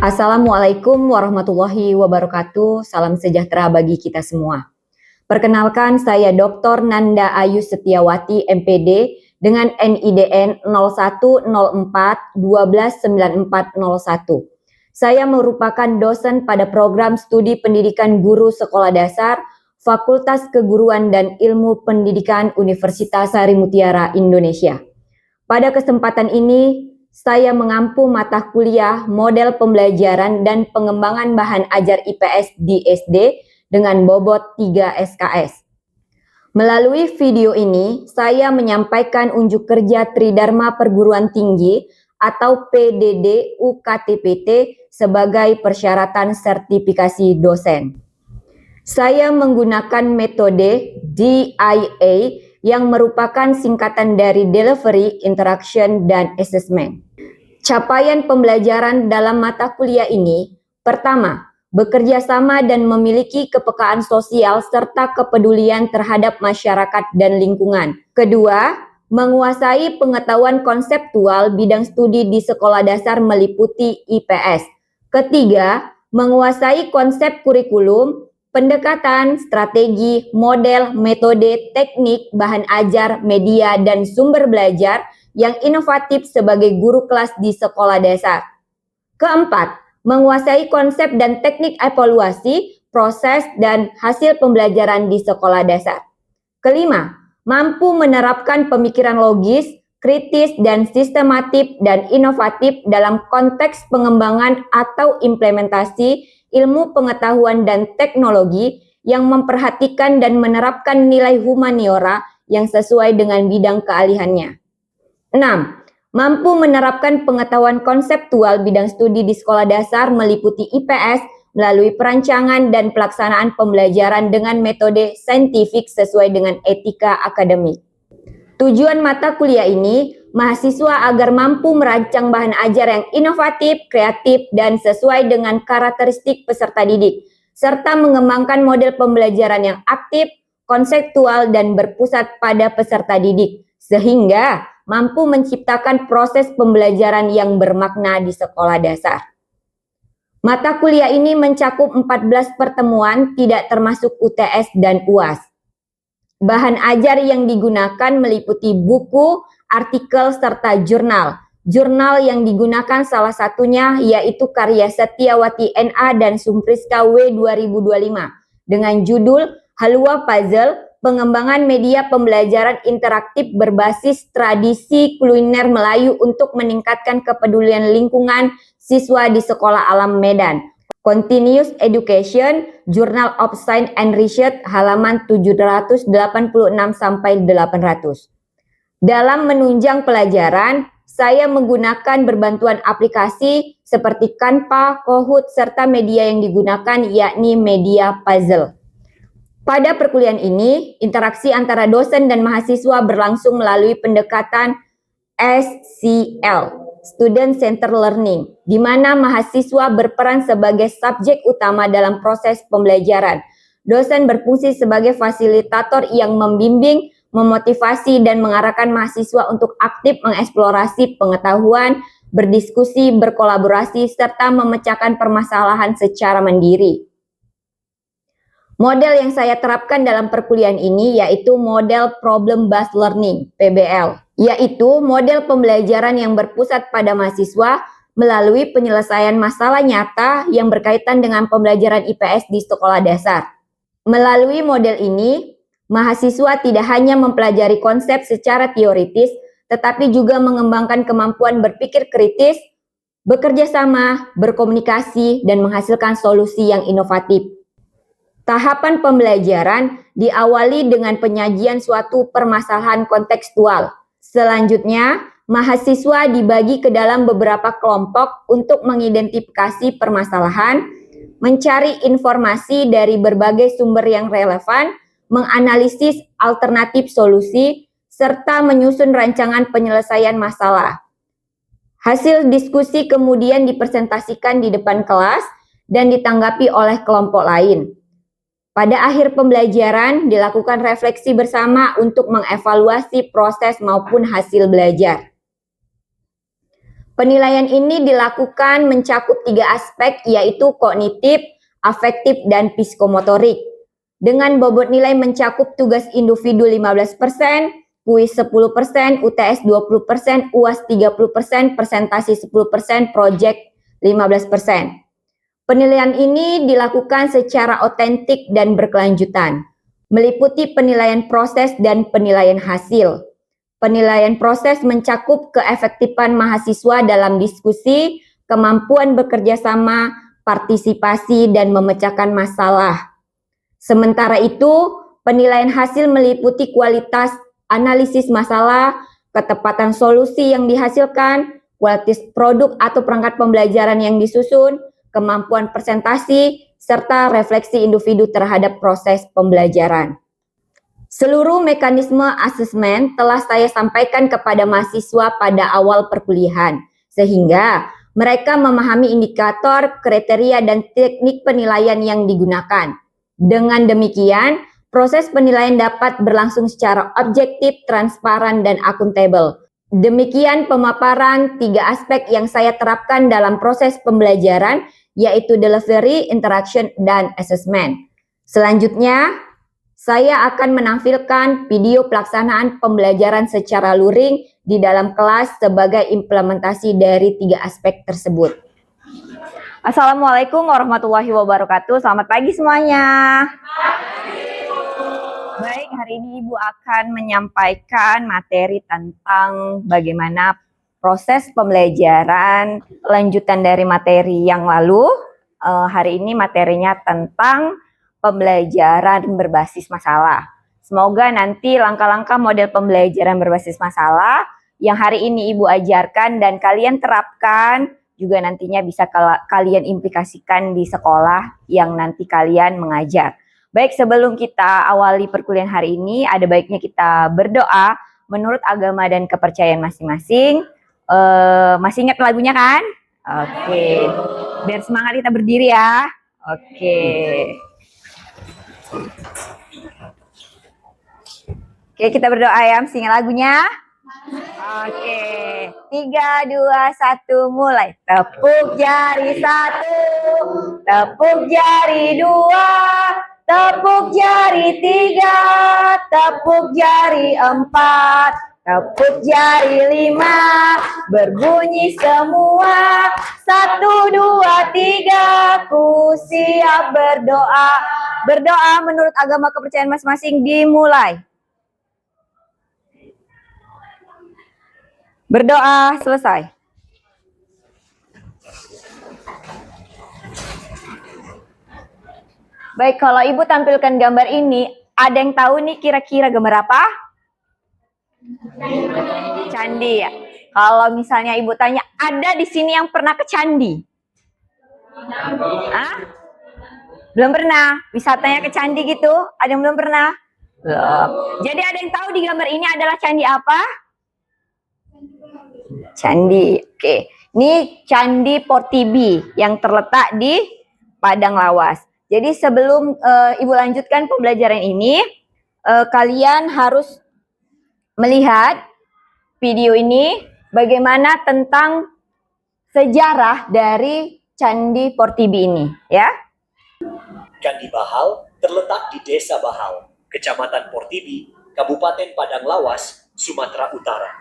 Assalamualaikum warahmatullahi wabarakatuh. Salam sejahtera bagi kita semua. Perkenalkan, saya Dr. Nanda Ayu Setiawati, MPD, dengan NIDN 0104129401. Saya merupakan dosen pada program studi pendidikan guru sekolah dasar, Fakultas Keguruan dan Ilmu Pendidikan Universitas Sari Mutiara, Indonesia. Pada kesempatan ini, saya mengampu mata kuliah model pembelajaran dan pengembangan bahan ajar IPS di SD dengan bobot 3 SKS. Melalui video ini, saya menyampaikan unjuk kerja Tridharma Perguruan Tinggi atau PDD UKTPT sebagai persyaratan sertifikasi dosen. Saya menggunakan metode DIA yang merupakan singkatan dari Delivery, Interaction, dan Assessment. Capaian pembelajaran dalam mata kuliah ini, pertama, bekerja sama dan memiliki kepekaan sosial serta kepedulian terhadap masyarakat dan lingkungan. Kedua, menguasai pengetahuan konseptual bidang studi di sekolah dasar meliputi IPS. Ketiga, menguasai konsep kurikulum, pendekatan, strategi, model, metode, teknik, bahan ajar, media, dan sumber belajar yang inovatif sebagai guru kelas di sekolah dasar. Keempat, menguasai konsep dan teknik evaluasi, proses, dan hasil pembelajaran di sekolah dasar. Kelima, mampu menerapkan pemikiran logis, kritis, dan sistematik dan inovatif dalam konteks pengembangan atau implementasi ilmu pengetahuan dan teknologi yang memperhatikan dan menerapkan nilai humaniora yang sesuai dengan bidang keahliannya. 6. Mampu menerapkan pengetahuan konseptual bidang studi di sekolah dasar meliputi IPS melalui perancangan dan pelaksanaan pembelajaran dengan metode saintifik sesuai dengan etika akademik. Tujuan mata kuliah ini, mahasiswa agar mampu merancang bahan ajar yang inovatif, kreatif, dan sesuai dengan karakteristik peserta didik, serta mengembangkan model pembelajaran yang aktif, konseptual, dan berpusat pada peserta didik, sehingga mampu menciptakan proses pembelajaran yang bermakna di sekolah dasar. Mata kuliah ini mencakup 14 pertemuan, tidak termasuk UTS dan UAS. Bahan ajar yang digunakan meliputi buku, artikel, serta jurnal. Jurnal yang digunakan salah satunya yaitu karya Setiawati NA dan Sumpriska W 2025 dengan judul Halua Puzzle, pengembangan media pembelajaran interaktif berbasis tradisi kuliner Melayu untuk meningkatkan kepedulian lingkungan siswa di Sekolah Alam Medan. Continuous Education, Journal of Science and Research, halaman 786-800. Dalam menunjang pelajaran, saya menggunakan berbantuan aplikasi seperti Canva, Kahoot, serta media yang digunakan yakni media puzzle. Pada perkuliahan ini, interaksi antara dosen dan mahasiswa berlangsung melalui pendekatan SCL, Student Centered Learning, di mana mahasiswa berperan sebagai subjek utama dalam proses pembelajaran. Dosen berfungsi sebagai fasilitator yang membimbing, memotivasi, dan mengarahkan mahasiswa untuk aktif mengeksplorasi pengetahuan, berdiskusi, berkolaborasi, serta memecahkan permasalahan secara mandiri. Model yang saya terapkan dalam perkuliahan ini yaitu model Problem Based Learning, PBL, yaitu model pembelajaran yang berpusat pada mahasiswa melalui penyelesaian masalah nyata yang berkaitan dengan pembelajaran IPS di sekolah dasar. Melalui model ini, mahasiswa tidak hanya mempelajari konsep secara teoritis, tetapi juga mengembangkan kemampuan berpikir kritis, bekerja sama, berkomunikasi, dan menghasilkan solusi yang inovatif. Tahapan pembelajaran diawali dengan penyajian suatu permasalahan kontekstual. Selanjutnya, mahasiswa dibagi ke dalam beberapa kelompok untuk mengidentifikasi permasalahan, mencari informasi dari berbagai sumber yang relevan, menganalisis alternatif solusi, serta menyusun rancangan penyelesaian masalah. Hasil diskusi kemudian dipresentasikan di depan kelas dan ditanggapi oleh kelompok lain. Pada akhir pembelajaran, dilakukan refleksi bersama untuk mengevaluasi proses maupun hasil belajar. Penilaian ini dilakukan mencakup 3 aspek, yaitu kognitif, afektif, dan psikomotorik. Dengan bobot nilai mencakup tugas individu 15%, kuis 10%, UTS 20%, UAS 30%, presentasi 10%, project 15%. Penilaian ini dilakukan secara otentik dan berkelanjutan, meliputi penilaian proses dan penilaian hasil. Penilaian proses mencakup keefektifan mahasiswa dalam diskusi, kemampuan bekerja sama, partisipasi, dan memecahkan masalah. Sementara itu, penilaian hasil meliputi kualitas analisis masalah, ketepatan solusi yang dihasilkan, kualitas produk atau perangkat pembelajaran yang disusun, kemampuan presentasi, serta refleksi individu terhadap proses pembelajaran. Seluruh mekanisme asesmen telah saya sampaikan kepada mahasiswa pada awal perkuliahan, sehingga mereka memahami indikator, kriteria, dan teknik penilaian yang digunakan. Dengan demikian, proses penilaian dapat berlangsung secara objektif, transparan, dan akuntabel. Demikian pemaparan 3 aspek yang saya terapkan dalam proses pembelajaran, yaitu delivery, interaction, dan assessment. Selanjutnya, saya akan menampilkan video pelaksanaan pembelajaran secara luring di dalam kelas sebagai implementasi dari 3 aspek tersebut. Assalamualaikum warahmatullahi wabarakatuh. Selamat pagi semuanya. Baik, hari ini Ibu akan menyampaikan materi tentang bagaimana proses pembelajaran lanjutan dari materi yang lalu. Hari ini materinya tentang pembelajaran berbasis masalah. Semoga nanti langkah-langkah model pembelajaran berbasis masalah yang hari ini Ibu ajarkan dan kalian terapkan juga nantinya bisa kalian implikasikan di sekolah yang nanti kalian mengajar. Baik, sebelum kita awali perkuliahan hari ini, ada baiknya kita berdoa menurut agama dan kepercayaan masing-masing. Masih ingat lagunya kan? Oke. Biar semangat kita berdiri ya. Oke. Oke, kita berdoa ya, masih ingat lagunya? Oke. 3, 2, 1, mulai. Tepuk jari 1, tepuk jari 2, tepuk jari 3, tepuk jari 4, tepuk jari 5, berbunyi semua. 1, 2, 3, ku siap berdoa. Berdoa menurut agama kepercayaan masing-masing dimulai. Berdoa selesai. Baik, kalau Ibu tampilkan gambar ini, ada yang tahu nih kira-kira gambar apa? Candi ya. Kalau misalnya Ibu tanya, ada di sini yang pernah ke candi? Hah? Belum pernah? Wisatanya ke candi gitu? Ada yang belum pernah? Belum. Jadi ada yang tahu di gambar ini adalah candi apa? Candi. Oke. Ini Candi Portibi yang terletak di Padang Lawas. Jadi sebelum Ibu lanjutkan pembelajaran ini, kalian harus melihat video ini bagaimana tentang sejarah dari Candi Portibi ini, ya. Candi Bahal terletak di Desa Bahal, Kecamatan Portibi, Kabupaten Padang Lawas, Sumatera Utara.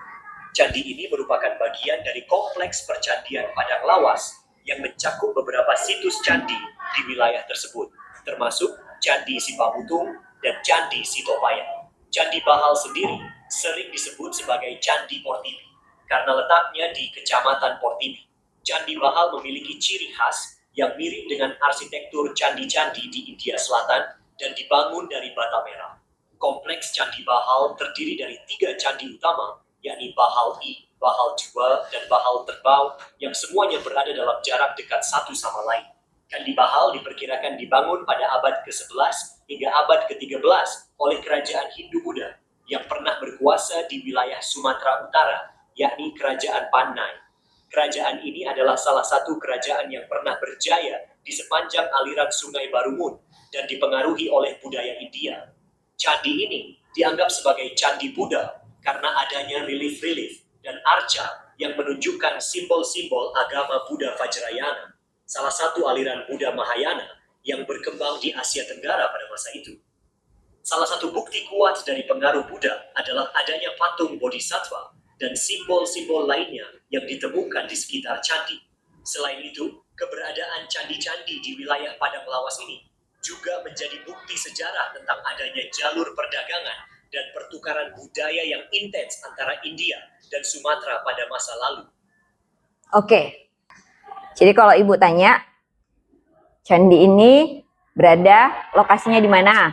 Candi ini merupakan bagian dari kompleks percandian Padang Lawas yang mencakup beberapa situs candi di wilayah tersebut, termasuk Candi Sipamutung dan Candi Sitopaya. Candi Bahal sendiri sering disebut sebagai Candi Portibi karena letaknya di Kecamatan Portibi. Candi Bahal memiliki ciri khas yang mirip dengan arsitektur candi-candi di India Selatan dan dibangun dari bata merah. Kompleks Candi Bahal terdiri dari 3 candi utama, yakni Bahal I, Bahal Jua, dan Bahal Terbau, yang semuanya berada dalam jarak dekat satu sama lain. Candi Bahal diperkirakan dibangun pada abad ke-11 hingga abad ke-13 oleh kerajaan Hindu-Buddha yang pernah berkuasa di wilayah Sumatera Utara, yakni Kerajaan Panai. Kerajaan ini adalah salah satu kerajaan yang pernah berjaya di sepanjang aliran Sungai Barumun dan dipengaruhi oleh budaya India. Candi ini dianggap sebagai candi Buddha karena adanya relief-relief dan arca yang menunjukkan simbol-simbol agama Buddha Vajrayana, salah satu aliran Buddha Mahayana yang berkembang di Asia Tenggara pada masa itu. Salah satu bukti kuat dari pengaruh Buddha adalah adanya patung bodhisattva dan simbol-simbol lainnya yang ditemukan di sekitar candi. Selain itu, keberadaan candi-candi di wilayah Padang Lawas ini juga menjadi bukti sejarah tentang adanya jalur perdagangan dan pertukaran budaya yang intens antara India dan Sumatera pada masa lalu. Oke, jadi kalau Ibu tanya, candi ini berada lokasinya di mana?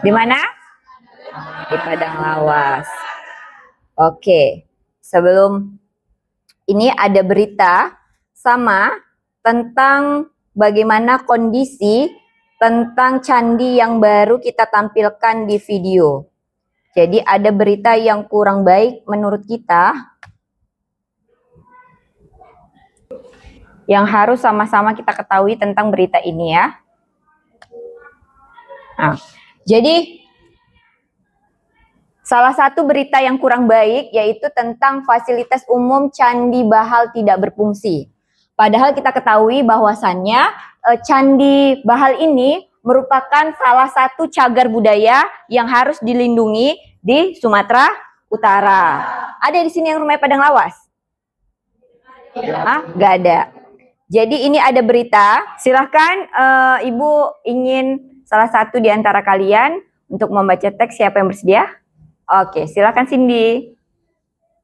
Di mana? Di Padang Lawas. Oke, sebelum ini ada berita sama tentang bagaimana kondisi tentang candi yang baru kita tampilkan di video. Jadi ada berita yang kurang baik menurut kita yang harus sama-sama kita ketahui tentang berita ini ya. Nah, jadi salah satu berita yang kurang baik yaitu tentang fasilitas umum Candi Bahal tidak berfungsi. Padahal kita ketahui bahwasannya Candi Bahal ini merupakan salah satu cagar budaya yang harus dilindungi di Sumatera Utara. Ada di sini yang rumahnya Padang Lawas? Ah, nggak ada. Jadi ini ada berita. Silahkan Ibu ingin salah satu di antara kalian untuk membaca teks, siapa yang bersedia? Oke, silakan Cindy.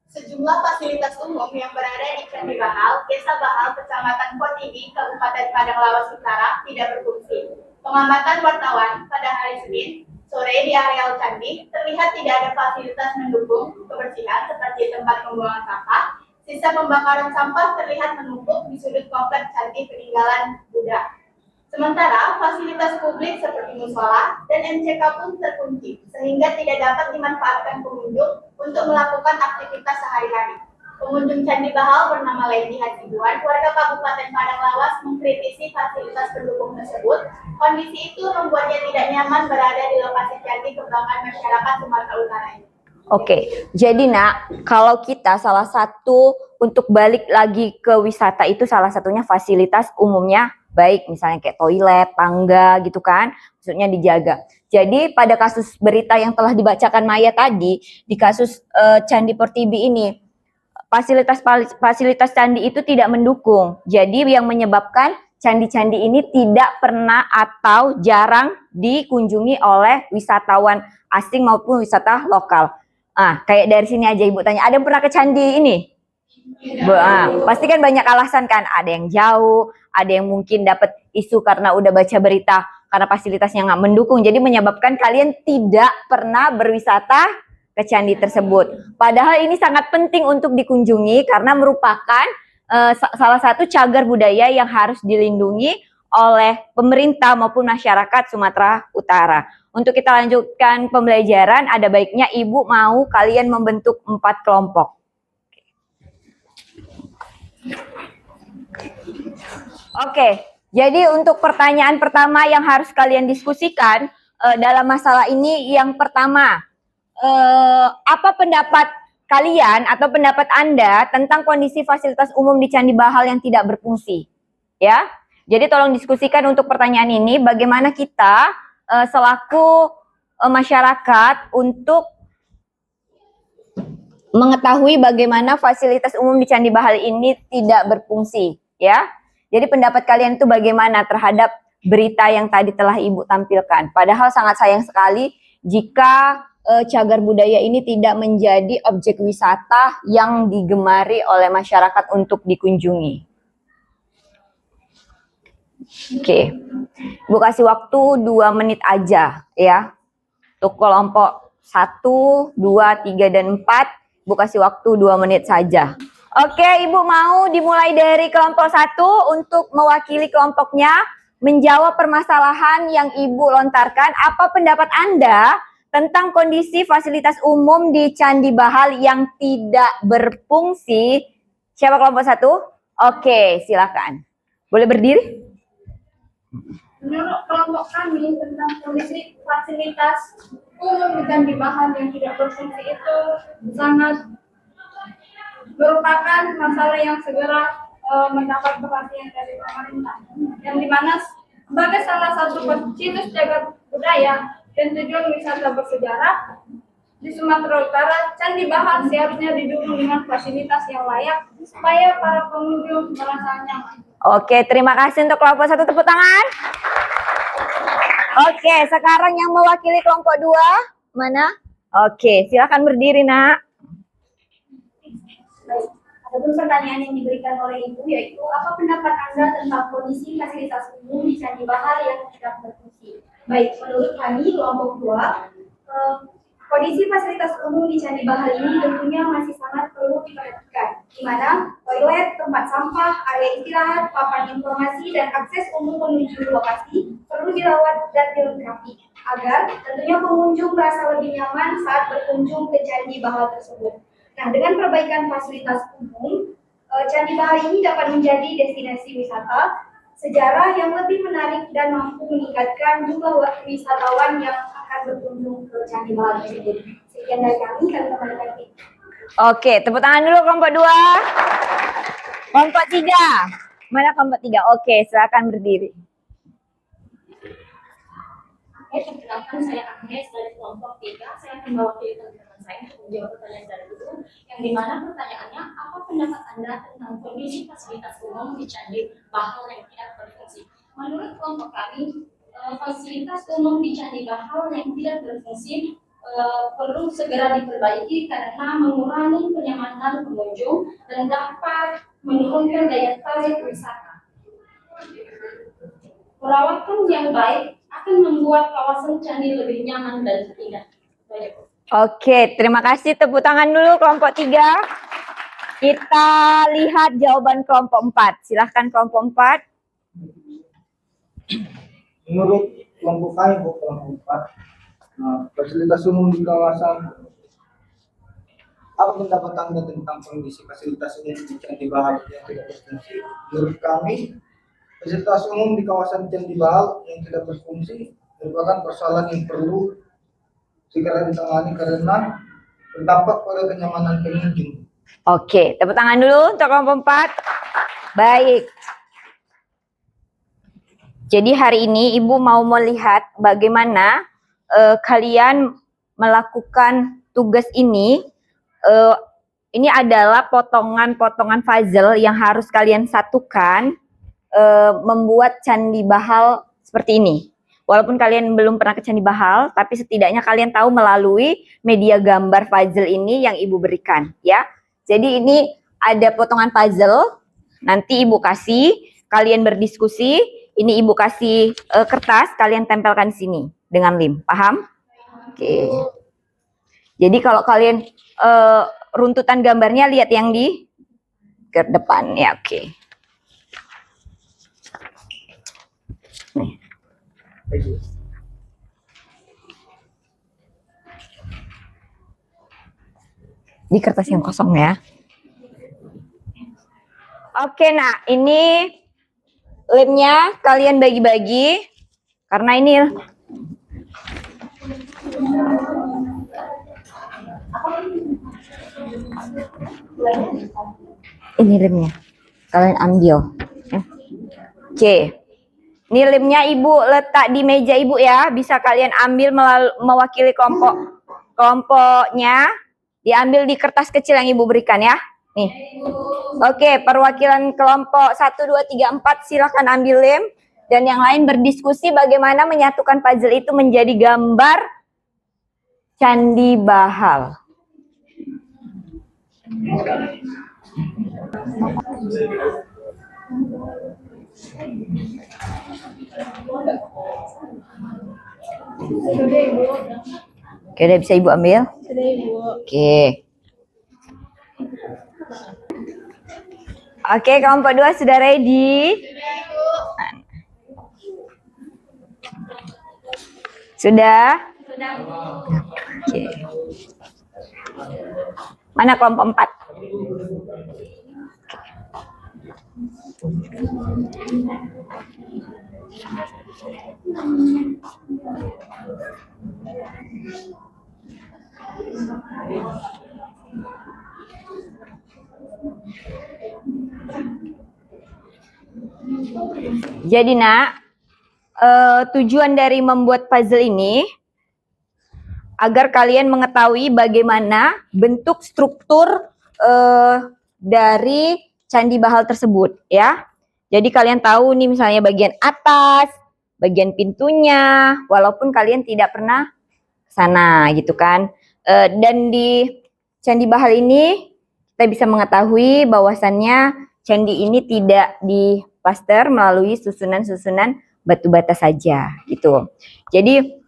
Sejumlah fasilitas umum yang berada di Candi Bahal, Desa Bahal, Kecamatan Potigi, Kabupaten Padang Lawas Utara tidak berfungsi. Pengamatan wartawan pada hari Senin sore di areal candi terlihat tidak ada fasilitas mendukung kebersihan seperti tempat pembuangan sampah. Sisa pembakaran sampah terlihat menumpuk di sudut kompleks candi peninggalan Buddha. Sementara fasilitas publik seperti musola dan MCK pun terkunci, sehingga tidak dapat dimanfaatkan pengunjung untuk melakukan aktivitas sehari-hari. Pengunjung Candi Bahal bernama Lady Hasibuan, warga Kabupaten Padang Lawas, mengkritisi fasilitas pendukung tersebut. Kondisi itu membuatnya tidak nyaman berada di lokasi candi kebanggaan masyarakat Sumatera Utara ini. Oke, jadi Nak, kalau kita salah satu untuk balik lagi ke wisata itu salah satunya fasilitas umumnya baik, misalnya kayak toilet, tangga gitu kan, maksudnya dijaga. Jadi pada kasus berita yang telah dibacakan Maya tadi, di kasus Candi Portibi ini, fasilitas candi itu tidak mendukung. Jadi yang menyebabkan candi-candi ini tidak pernah atau jarang dikunjungi oleh wisatawan asing maupun wisata lokal. Ah, kayak dari sini aja Ibu tanya, ada yang pernah ke candi ini? Pasti kan banyak alasan kan, ada yang jauh, ada yang mungkin dapat isu karena udah baca berita karena fasilitasnya nggak mendukung, jadi menyebabkan kalian tidak pernah berwisata ke candi tersebut. Padahal ini sangat penting untuk dikunjungi karena merupakan salah satu cagar budaya yang harus dilindungi oleh pemerintah maupun masyarakat Sumatera Utara. Untuk kita lanjutkan pembelajaran, ada baiknya Ibu mau kalian membentuk 4 kelompok. Oke, jadi untuk pertanyaan pertama yang harus kalian diskusikan dalam masalah ini, yang pertama, apa pendapat kalian atau pendapat Anda tentang kondisi fasilitas umum di Candi Bahal yang tidak berfungsi? Ya, jadi tolong diskusikan untuk pertanyaan ini, bagaimana kita selaku masyarakat untuk mengetahui bagaimana fasilitas umum di Candi Bahal ini tidak berfungsi, ya. Jadi pendapat kalian itu bagaimana terhadap berita yang tadi telah Ibu tampilkan? Padahal sangat sayang sekali jika cagar budaya ini tidak menjadi objek wisata yang digemari oleh masyarakat untuk dikunjungi. Oke, Ibu kasih waktu 2 menit aja ya. Untuk kelompok 1, 2, 3, dan 4, Ibu kasih waktu 2 menit saja. Oke, Ibu mau dimulai dari kelompok 1 untuk mewakili kelompoknya menjawab permasalahan yang Ibu lontarkan. Apa pendapat Anda tentang kondisi fasilitas umum di Candi Bahal yang tidak berfungsi? Siapa kelompok 1? Oke, silakan. Boleh berdiri? Menurut kelompok kami tentang kondisi fasilitas umum dan di bahan yang tidak berfungsi itu sangat merupakan masalah yang segera mendapat perhatian dari pemerintah. Yang dimana sebagai salah satu situs cagar budaya dan tujuan wisata bersejarah di Sumatera Utara, Candi Bahal seharusnya didukung dengan fasilitas yang layak supaya para pengunjung merasa nyaman. Oke, terima kasih untuk kelompok 1, tepuk tangan. Oke, sekarang yang mewakili kelompok 2, mana? Oke, silakan berdiri, Nak. Baik, adapun pertanyaan yang diberikan oleh Ibu yaitu apa pendapat Anda tentang kondisi fasilitas umum di Candi Bahal yang tidak berfungsi? Baik, menurut kami kelompok 2, kondisi fasilitas umum di Candi Bahal ini tentunya masih sangat perlu diperhatikan, di mana toilet, tempat sampah, area istirahat, papan informasi, dan akses umum menuju lokasi perlu dirawat dan dilengkapi, agar tentunya pengunjung merasa lebih nyaman saat berkunjung ke Candi Bahal tersebut. Nah, dengan perbaikan fasilitas umum, Candi Bahal ini dapat menjadi destinasi wisata sejarah yang lebih menarik dan mampu meningkatkan jumlah wisatawan yang akan berkunjung ke Candi Bahal tersebut. Sekian dari kami kembali lagi. Oke, tepuk tangan dulu kelompok 2. Kelompok 3. Mana kelompok 3? Oke, silakan berdiri. Perkenalkan, saya Agnes dari kelompok 3. Saya akan mewakili teman-teman saya untuk menjawab pertanyaan dari Ibu, yang dimana pertanyaannya, apa pendapat Anda tentang kondisi fasilitas umum di Candi Bahal yang tidak berfungsi? Menurut kelompok kami, fasilitas umum di Candi Bahal yang tidak berfungsi perlu segera diperbaiki karena mengurangi kenyamanan pengunjung dan dapat menurunkan daya tarik wisata. Perawatan yang baik akan membuat kawasan candi lebih nyaman dan indah. Oke, terima kasih. Tepuk tangan dulu kelompok 3. Kita lihat jawaban kelompok 4. Silahkan kelompok 4. Menurut kelompok kami, kelompok 4, fasilitas umum di kawasan, apa pendapat Anda tentang kondisi fasilitas umum di Candi Bahal yang tidak berfungsi? Menurut kami, fasilitas umum di kawasan Candi Bahal yang tidak berfungsi merupakan persoalan yang perlu segera ditangani karena berdampak pada kenyamanan pengunjung. Oke, tepuk tangan dulu untuk kelompok 4. Baik. Jadi hari ini Ibu mau melihat bagaimana kalian melakukan tugas ini. Ini adalah potongan-potongan puzzle yang harus kalian satukan membuat Candi Bahal seperti ini. Walaupun kalian belum pernah ke Candi Bahal, tapi setidaknya kalian tahu melalui media gambar puzzle ini yang Ibu berikan, ya. Jadi ini ada potongan puzzle, nanti Ibu kasih, kalian berdiskusi, ini Ibu kasih kertas, kalian tempelkan sini dengan lem, paham? Oke. Jadi kalau kalian runtutan gambarnya lihat yang di ke depan, ya, oke. Di kertas yang kosong ya. Oke, nah ini lemnya kalian bagi-bagi karena ini lemnya kalian ambil. Oke. Ini lemnya Ibu letak di meja Ibu ya. Bisa kalian ambil mewakili kelompoknya. Diambil di kertas kecil yang Ibu berikan ya. Nih. Oke, perwakilan kelompok 1, 2, 3, 4 silakan ambil lem. Dan yang lain berdiskusi bagaimana menyatukan puzzle itu menjadi gambar Candi Bahal. Oke, udah bisa Ibu ambil? Sudah, Ibu. Oke. Oke, kelompok 2 sudah ready? Sudah? Sudah. Oke. Mana kelompok 4? Jadi nak, tujuan dari membuat puzzle ini agar kalian mengetahui bagaimana bentuk struktur dari Candi Bahal tersebut, ya. Jadi kalian tahu nih misalnya bagian atas, bagian pintunya, walaupun kalian tidak pernah ke sana gitu kan. Dan di Candi Bahal ini kita bisa mengetahui bahwasannya candi ini tidak diplaster melalui susunan-susunan batu bata saja gitu. Jadi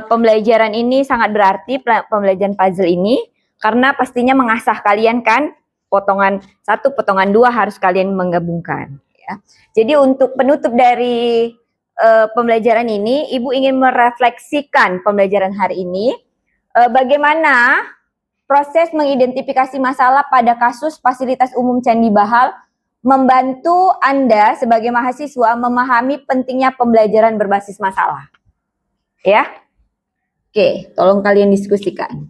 pembelajaran ini sangat berarti, pembelajaran puzzle ini, karena pastinya mengasah kalian kan, potongan 1, potongan 2 harus kalian menggabungkan. Ya. Jadi untuk penutup dari pembelajaran ini, Ibu ingin merefleksikan pembelajaran hari ini, bagaimana proses mengidentifikasi masalah pada kasus fasilitas umum Candi Bahal membantu Anda sebagai mahasiswa memahami pentingnya pembelajaran berbasis masalah. Ya? Oke, tolong kalian diskusikan.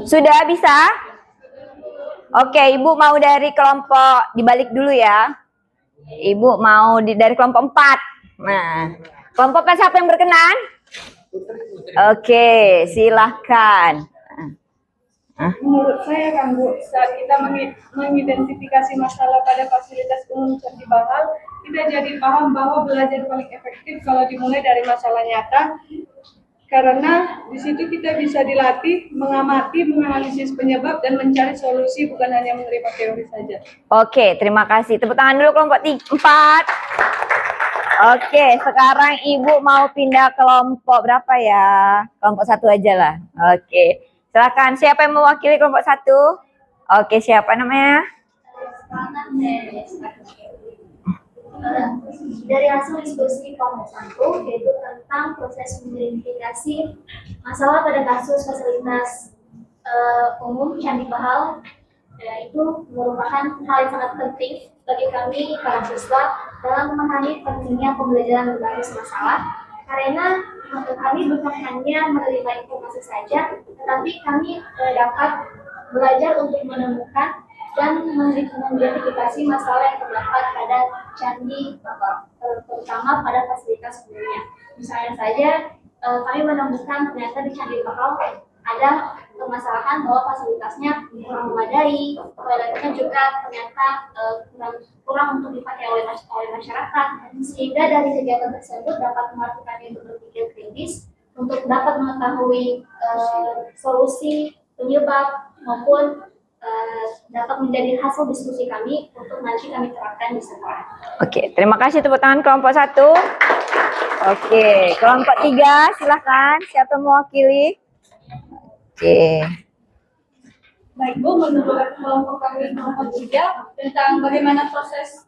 Sudah bisa? Oke, Ibu mau dari kelompok dibalik dulu ya. Ibu mau dari kelompok 4. Nah, kelompok kan siapa yang berkenan? Oke, silahkan. Menurut saya kan Bu, saat kita mengidentifikasi masalah pada fasilitas umum Candi Bahal, kita jadi paham bahwa belajar paling efektif kalau dimulai dari masalah nyata, karena di situ kita bisa dilatih mengamati, menganalisis penyebab dan mencari solusi, bukan hanya menerima teori saja. Oke, terima kasih. Tepuk tangan dulu kelompok 4. Oke, sekarang Ibu mau pindah kelompok berapa ya? Kelompok 1 aja lah. Oke, silakan. Siapa yang mewakili kelompok 1? Oke, siapa namanya? Dari hasil diskusi kelompok 1 yaitu tentang proses mengidentifikasi masalah pada kasus fasilitas umum Candi Bahal, itu merupakan hal yang sangat penting bagi kami para siswa dalam memahami pentingnya pembelajaran berbasis masalah, karena kami bukan hanya menerima informasi saja, tetapi kami dapat belajar untuk menemukan dan mengidentifikasi masalah yang terdapat pada Candi Bahal, terutama pada fasilitas umumnya. Misalnya saja, kami menemukan ternyata di Candi Bahal ada permasalahan bahwa fasilitasnya kurang memadai, toiletnya juga ternyata kurang untuk dipakai oleh masyarakat, sehingga dari kegiatan tersebut dapat melakukan untuk berpikir kritis untuk dapat mengetahui solusi, penyebab maupun dapat menjadi hasil diskusi kami untuk nanti kami terapkan di sekolah. Oke, terima kasih, tepuk tangan kelompok 1. Oke, kelompok 3 silahkan. Siapa yang mewakili? Oke. Baik Bu, menurut kelompok kami kelompok 3 tentang bagaimana proses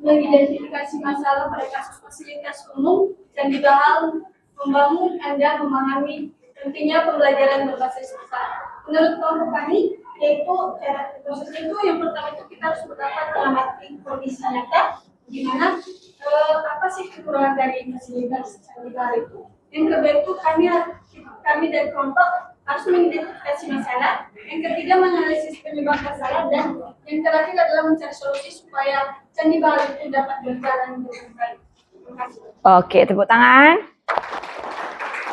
mengidentifikasi masalah pada kasus fasilitas umum Candi Bahal membangun Anda memahami pentingnya pembelajaran berbasis masalah. Menurut kelompok kami, yaitu proses itu yang pertama itu kita harus dapat mengamati kondisi nyata, di mana apa sih kekurangan dari fasilitas Candi Bahal itu. Yang kedua itu kami dari kelompok harus mengidentifikasi masalah. Yang ketiga menganalisis penyebab masalah, dan yang terakhir adalah mencari solusi supaya Candi Bahal itu dapat berjalan dengan baik. Terima kasih. Oke, tepuk tangan.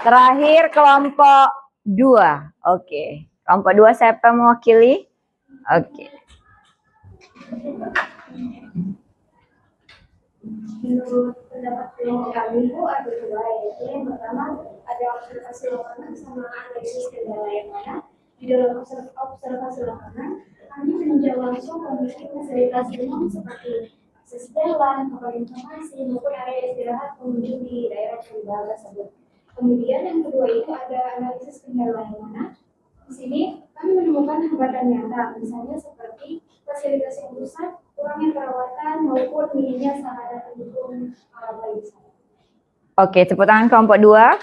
Terakhir kelompok 2. Oke. Kelompok 2 siapa yang mewakili? Oke. Menurut pendapat kelompok kami Bu, ada dua, yaitu yang pertama ada observasi lapangan sama analisis kendala yang mana. Di dalam observasi lapangan, kami meninjau langsung kondisi fasilitas umum seperti akses jalan, papan informasi, maupun area istirahat pengunjung di daerah Candi Bahal tersebut. Kemudian yang kedua itu ada analisis kendala yang mana. Di sini kami menemukan hambatan nyata, misalnya seperti fasilitas yang rusak, kurangnya perawatan, maupun minimnya sarana pendukung alat pariwisata. Oke, tepuk tangan kelompok 2.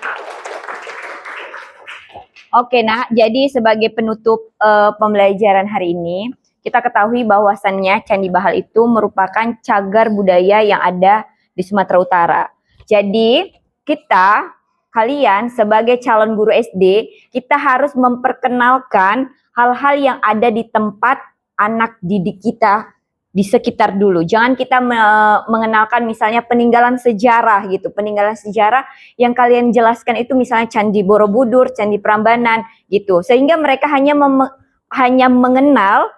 Oke, nah, jadi sebagai penutup pembelajaran hari ini, kita ketahui bahwasannya Candi Bahal itu merupakan cagar budaya yang ada di Sumatera Utara. Jadi kalian sebagai calon guru SD, kita harus memperkenalkan hal-hal yang ada di tempat anak didik kita di sekitar dulu. Jangan kita mengenalkan misalnya peninggalan sejarah gitu. Peninggalan sejarah yang kalian jelaskan itu misalnya Candi Borobudur, Candi Prambanan gitu. Sehingga mereka hanya mengenal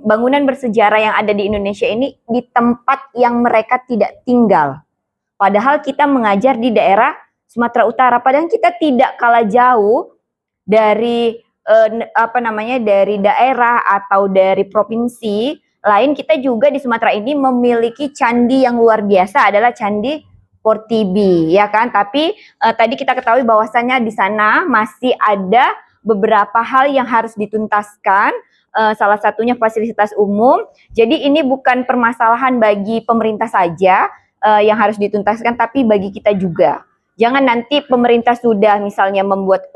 bangunan bersejarah yang ada di Indonesia ini di tempat yang mereka tidak tinggal. Padahal kita mengajar di daerah Sumatera Utara. Padahal kita tidak kalah jauh dari dari daerah atau dari provinsi lain. Kita juga di Sumatera ini memiliki candi yang luar biasa, adalah Candi Portibi, ya kan? Tapi tadi kita ketahui bahwasannya di sana masih ada beberapa hal yang harus dituntaskan. Salah satunya fasilitas umum. Jadi ini bukan permasalahan bagi pemerintah saja yang harus dituntaskan, tapi bagi kita juga. Jangan nanti pemerintah sudah misalnya membuat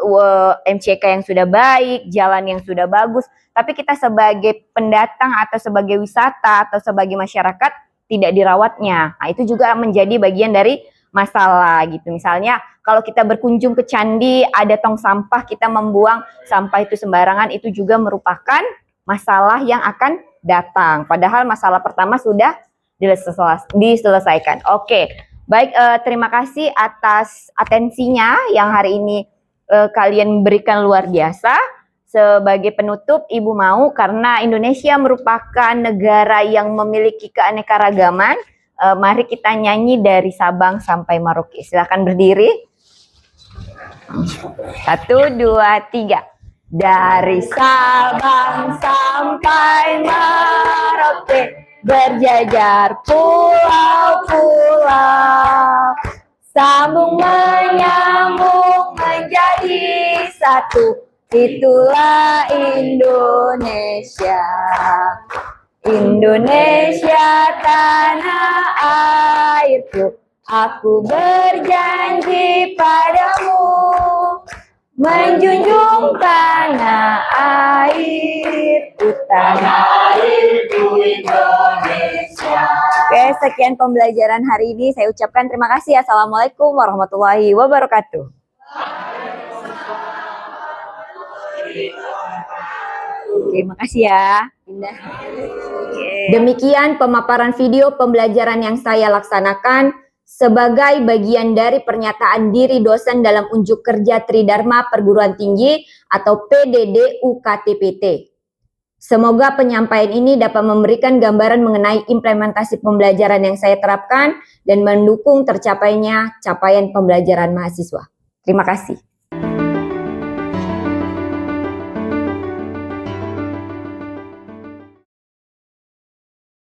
MCK yang sudah baik, jalan yang sudah bagus, tapi kita sebagai pendatang atau sebagai wisata atau sebagai masyarakat tidak dirawatnya. Nah, itu juga menjadi bagian dari masalah gitu. Misalnya kalau kita berkunjung ke candi, ada tong sampah, kita membuang sampah itu sembarangan, itu juga merupakan masalah yang akan datang. Padahal masalah pertama sudah diselesaikan. Oke. Baik, terima kasih atas atensinya yang hari ini kalian berikan luar biasa. Sebagai penutup, Ibu mau, karena Indonesia merupakan negara yang memiliki keanekaragaman, mari kita nyanyi dari Sabang sampai Merauke. Silakan berdiri. 1, 2, 3. Dari Sabang sampai Merauke, berjajar pulau-pulau, sambung menyambung menjadi satu, itulah Indonesia. Indonesia tanah airku, aku berjanji padamu, menjunjung tanah airku, tanah airku Indonesia. Oke, sekian pembelajaran hari ini. Saya ucapkan terima kasih. Assalamualaikum warahmatullahi wabarakatuh. Oke, makasih ya. Indah. Demikian pemaparan video pembelajaran yang saya laksanakan sebagai bagian dari pernyataan diri dosen dalam unjuk kerja Tridharma Perguruan Tinggi atau PDD UKTPT. Semoga penyampaian ini dapat memberikan gambaran mengenai implementasi pembelajaran yang saya terapkan dan mendukung tercapainya capaian pembelajaran mahasiswa. Terima kasih.